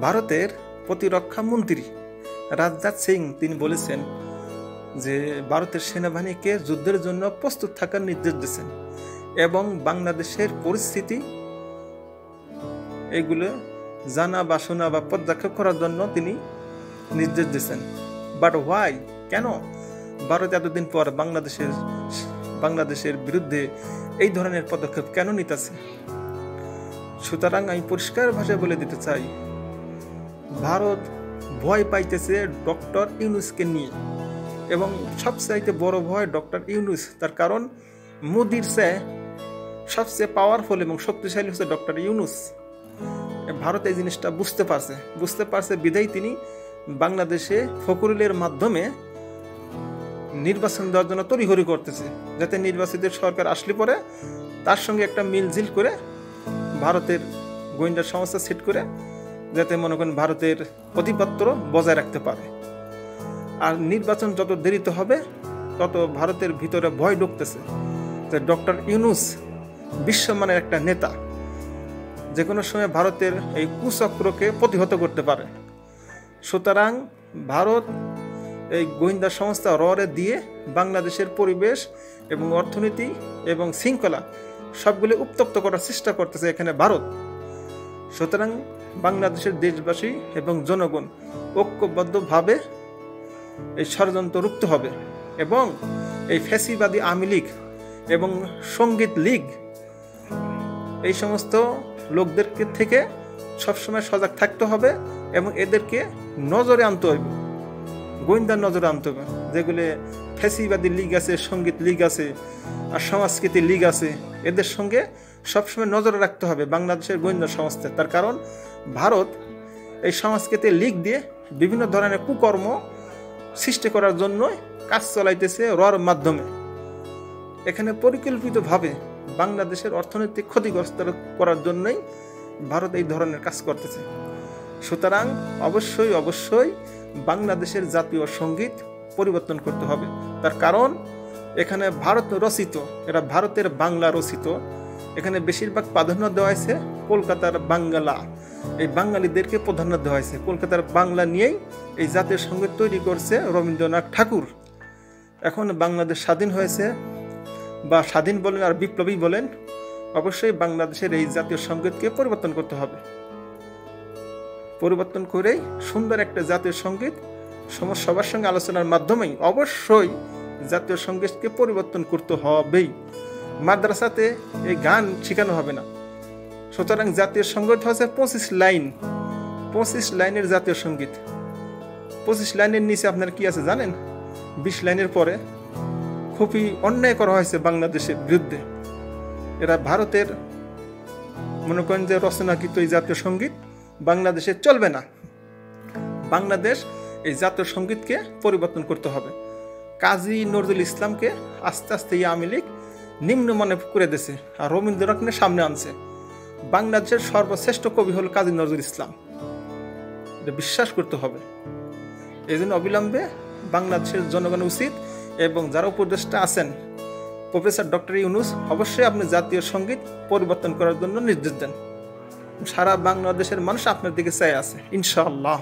ভারতের প্রতিরক্ষা মন্ত্রী রাজনাথ সিং তিনি বলেছেন যে ভারতের সেনাবাহিনীকে যুদ্ধের জন্য প্রস্তুত থাকার নির্দেশ দিয়েছেন এবং বাংলাদেশের পরিস্থিতি এগুলো জানা বা শোনা বা পর্যবেক্ষণ করার জন্য তিনি নির্দেশ দিয়েছেন। বাট হোয়াই, কেন ভারত এতদিন পর বাংলাদেশের বিরুদ্ধে এই ধরনের পদক্ষেপ কেন নিতেছে? সুতরাং আমি পরিষ্কার ভাষায় বলে দিতে চাই, ভারত ভয় পাইতেছে ডক্টর ইউনূসকে নিয়ে, এবং সবচাইতে বড় ভয় ডক্টর ইউনূস। তার কারণ মোদির চেয়ে সবচেয়ে পাওয়ারফুল এবং শক্তিশালী হচ্ছে ডক্টর ইউনূস। ভারত এই জিনিসটা বুঝতে পারছে বিধায় তিনি বাংলাদেশে ফখরুলের মাধ্যমে নির্বাচন দেওয়ার জন্য তড়িঘড়ি করতেছে, যাতে নির্বাচিত সরকার আসলে পরে তার সঙ্গে একটা মিলজিল করে ভারতের গোয়েন্দা সংস্থা সেট করে যাতে মনে করেন ভারতের আধিপত্য বজায় রাখতে পারে। আর নির্বাচন যত দেরিতে হবে তত ভারতের ভিতরে ভয় ঢুকতেছে যে ডক্টর ইউনূস বিশ্বমানের একটা নেতা, যে কোনো সময় ভারতের এই কুচক্রকে প্রতিহত করতে পারে। সুতরাং ভারত এই গোয়েন্দা সংস্থা রে দিয়ে বাংলাদেশের পরিবেশ এবং অর্থনীতি এবং শৃঙ্খলা সবগুলো উত্তপ্ত করার চেষ্টা করতেছে এখানে ভারত। সুতরাং বাংলাদেশের দেশবাসী এবং জনগণ ঐক্যবদ্ধভাবে এই ষড়যন্ত্র রুখতে হবে এবং এই ফ্যাসিবাদী আওয়ামী লীগ এবং সঙ্গীত লীগ এই সমস্ত লোকদেরকে থেকে সবসময় সজাগ থাকতে হবে এবং এদেরকে নজরে আনতে হবে, গোয়েন্দার নজরে আনতে হবে। যেগুলো ফ্যাসিবাদী লীগ আছে, সঙ্গীত লীগ আছে আর সংস্কৃতি লীগ আছে, এদের সঙ্গে সবসময় নজরে রাখতে হবে বাংলাদেশের গোয়েন্দা সংস্থা। তার কারণ ভারত এই সংস্কৃতি লীগ দিয়ে বিভিন্ন ধরনের কুকর্ম সৃষ্টি করার জন্য কাজ চালাইতেছে রর মাধ্যমে। এখানে পরিকল্পিতভাবে বাংলাদেশের অর্থনৈতিক ক্ষতিগ্রস্ত করার জন্যই ভারত এই ধরনের কাজ করতেছে। সুতরাং অবশ্যই বাংলাদেশের জাতীয় সঙ্গীত পরিবর্তন করতে হবে। তার কারণ এখানে ভারত রচিত, এটা ভারতের বাংলা রচিত। এখানে বেশিরভাগ প্রাধান্য দেওয়া হয়েছে কলকাতার বাংলা, এই বাঙালিদেরকে প্রাধান্য দেওয়া হয়েছে। কলকাতার বাংলা নিয়েই এই জাতীয় সঙ্গীত তৈরি করছে রবীন্দ্রনাথ ঠাকুর। এখন বাংলাদেশ স্বাধীন হয়েছে, বা স্বাধীন বলেন আর বিপ্লবী বলেন, অবশ্যই বাংলাদেশের এই জাতীয় সঙ্গীতকে পরিবর্তন করতে হবে। পরিবর্তন করেই সুন্দর একটা জাতীয় সঙ্গীত সবার সঙ্গে আলোচনার মাধ্যমেই অবশ্যই জাতীয় সঙ্গীতকে পরিবর্তন করতে হবেই। মাদ্রাসাতে এই গান শেখানো হবে না। সুতরাং জাতীয় সঙ্গীত হচ্ছে 25 লাইনের জাতীয় সঙ্গীত। 25 লাইনের নিচে আপনার কি আছে জানেন? 20 লাইনের পরে খুবই অন্যায় করা হয়েছে বাংলাদেশের বিরুদ্ধে। এরা ভারতের মনে করেন যে রচনাকৃত এই জাতীয় সঙ্গীত বাংলাদেশে চলবে না। বাংলাদেশ এই জাতীয় সঙ্গীতকে পরিবর্তন করতে হবে। কাজী নজরুল ইসলামকে আস্তে আস্তে আওয়ামী লীগ নিম্নমানে করে দিয়েছে আর রবীন্দ্রনাথকে সামনে আনছে। বাংলাদেশের সর্বশ্রেষ্ঠ কবি হল কাজী নজরুল ইসলাম, এটা বিশ্বাস করতে হবে। এই জন্য অবিলম্বে বাংলাদেশের জনগণের উচিত এবং যারা উপদেষ্টা আছেন প্রফেসর ডক্টর ইউনূস, অবশ্যই আপনি জাতীয় সঙ্গীত পরিবর্তন করার জন্য নির্দেশ দেন। সারা বাংলাদেশের মানুষ আপনার দিকে চাই আছে ইনশাআল্লাহ।